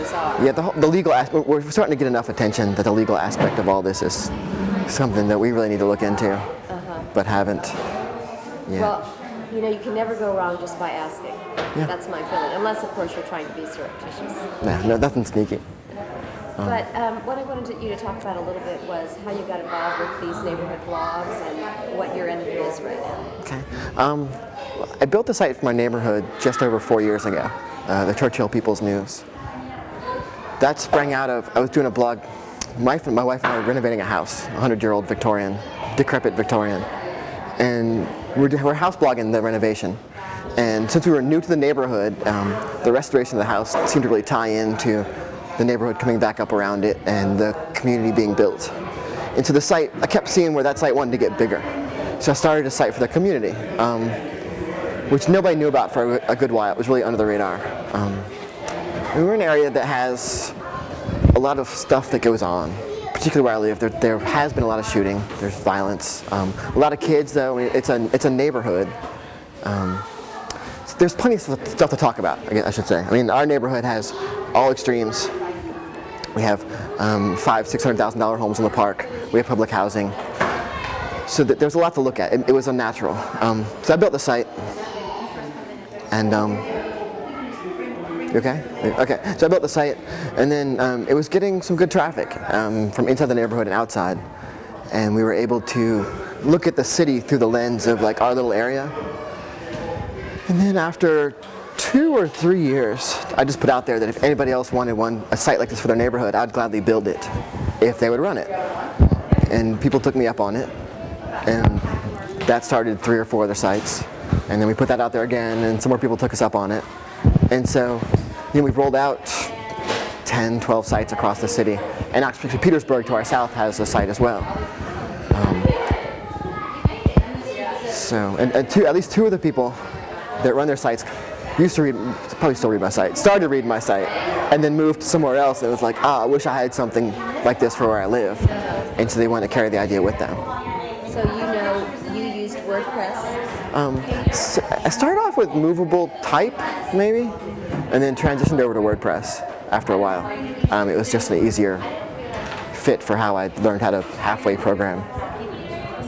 those are. Yeah, the legal aspect, we're starting to get enough attention that the legal aspect of all this is something that we really need to look into, but haven't. Yeah. Well, you know, you can never go wrong just by asking. Yeah. That's my feeling, unless, of course, you're trying to be surreptitious. No, nothing sneaky. But what I wanted you to talk about a little bit was how you got involved with these neighborhood blogs and what your end of it is right now. Okay. I built a site for my neighborhood just over 4 years ago, the Churchill People's News. That sprang out of, I was doing a blog. My wife and I were renovating a house, a 100-year-old Victorian, decrepit Victorian. And we're house blogging the renovation. And since we were new to the neighborhood, the restoration of the house seemed to really tie into the neighborhood coming back up around it and the community being built. And so the site, I kept seeing where that site wanted to get bigger. So I started a site for the community, which nobody knew about for a good while. It was really under the radar. And we're in an area that has a lot of stuff that goes on, particularly where I live. There has been a lot of shooting, there's violence. A lot of kids though, I mean, it's a neighborhood. So there's plenty of stuff to talk about, I should say. I mean, our neighborhood has all extremes. We have $500,000–600,000 homes in the park. We have public housing. So there's a lot to look at. It was unnatural. So I built the site. And, you okay? Okay, so I built the site, and then it was getting some good traffic from inside the neighborhood and outside. And we were able to look at the city through the lens of like our little area. And then after 2 or 3 years, I just put out there that if anybody else wanted a site like this for their neighborhood, I'd gladly build it if they would run it. And people took me up on it, and that started 3 or 4 other sites. And then we put that out there again, and some more people took us up on it. And so we've rolled out 10, 12 sites across the city. And actually Petersburg to our south has a site as well. At least 2 of the people that run their sites used to read, probably still read my site, started reading my site, and then moved somewhere else and was like, I wish I had something like this for where I live. And so they want to carry the idea with them. So you used WordPress? So I started off with movable type, maybe, and then transitioned over to WordPress after a while. It was just an easier fit for how I learned how to halfway program.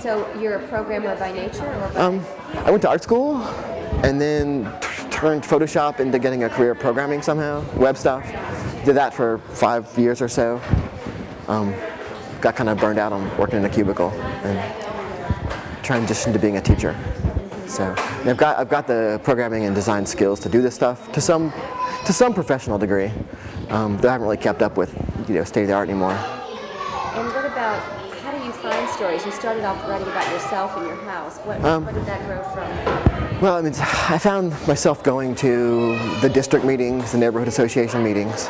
So you're a programmer by nature? Or by I went to art school, and then turned Photoshop into getting a career programming somehow, web stuff. Did that for 5 years or so. Got kind of burned out on working in a cubicle and transitioned to being a teacher. So I've got the programming and design skills to do this stuff to some professional degree. That I haven't really kept up with, state of the art anymore. And what about, how do you find stories? You started off writing about yourself and your house. What did that grow from? Well, I mean, I found myself going to the district meetings, the neighborhood association meetings.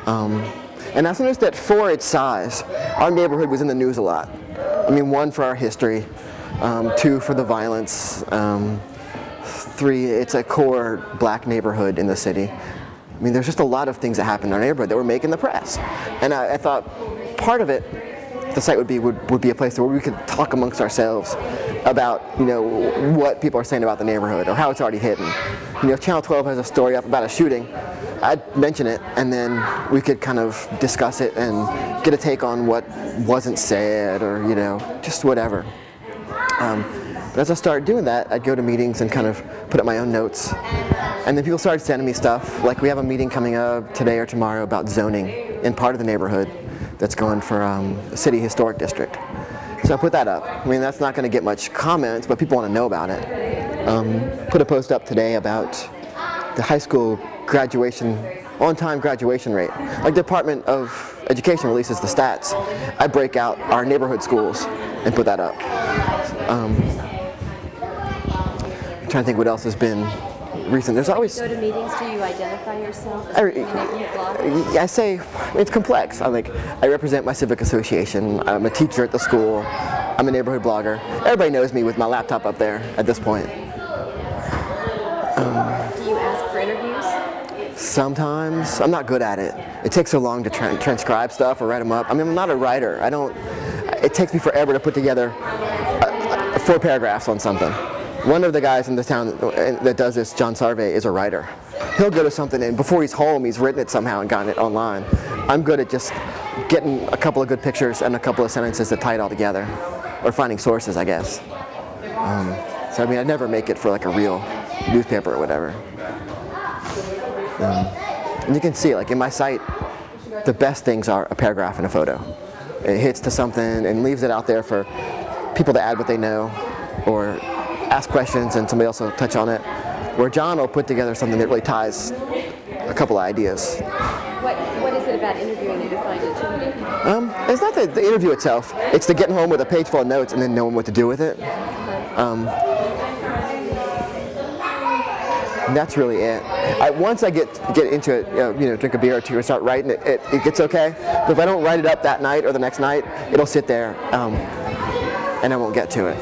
And I noticed that for its size, our neighborhood was in the news a lot. I mean, 1, for our history, 2, for the violence, 3, it's a core black neighborhood in the city. I mean, there's just a lot of things that happen in our neighborhood that were making the press. And I thought part of it, the site would be a place where we could talk amongst ourselves about what people are saying about the neighborhood or how it's already hidden. If Channel 12 has a story up about a shooting, I'd mention it, and then we could kind of discuss it and get a take on what wasn't said, or just whatever. But as I started doing that, I'd go to meetings and kind of put up my own notes. And then people started sending me stuff. Like we have a meeting coming up today or tomorrow about zoning in part of the neighborhood that's going for a city historic district. So I put that up. I mean, that's not going to get much comments, but people want to know about it. Put a post up today about the high school graduation, on-time graduation rate. Like the Department of Education releases the stats. I break out our neighborhood schools and put that up. I'm trying to think what else has been recent. There's always. When you go to meetings, do you identify yourself as a neighborhood blogger? I say it's complex. I represent my civic association. I'm a teacher at the school. I'm a neighborhood blogger. Everybody knows me with my laptop up there at this point. Do you ask for interviews? Sometimes. I'm not good at it. It takes so long to transcribe stuff or write them up. I mean, I'm not a writer. It takes me forever to put together 4 paragraphs on something. One of the guys in the town that does this, John Sarve, is a writer. he'll go to something and before he's home, he's written it somehow and gotten it online. I'm good at just getting a couple of good pictures and a couple of sentences that tie it all together, or finding sources, I guess. So I mean, I'd never make it for like a real newspaper or whatever. And you can see, like in my site, the best things are a paragraph and a photo. It hits to something and leaves it out there for people to add what they know, or ask questions and somebody else will touch on it. Where John will put together something that really ties a couple of ideas. What is it about interviewing that you find intimidating? It's not the interview itself. It's the getting home with a page full of notes and then knowing what to do with it. That's really it. Once I get into it, drink a beer or two and start writing it, it gets okay. But if I don't write it up that night or the next night, it'll sit there and I won't get to it.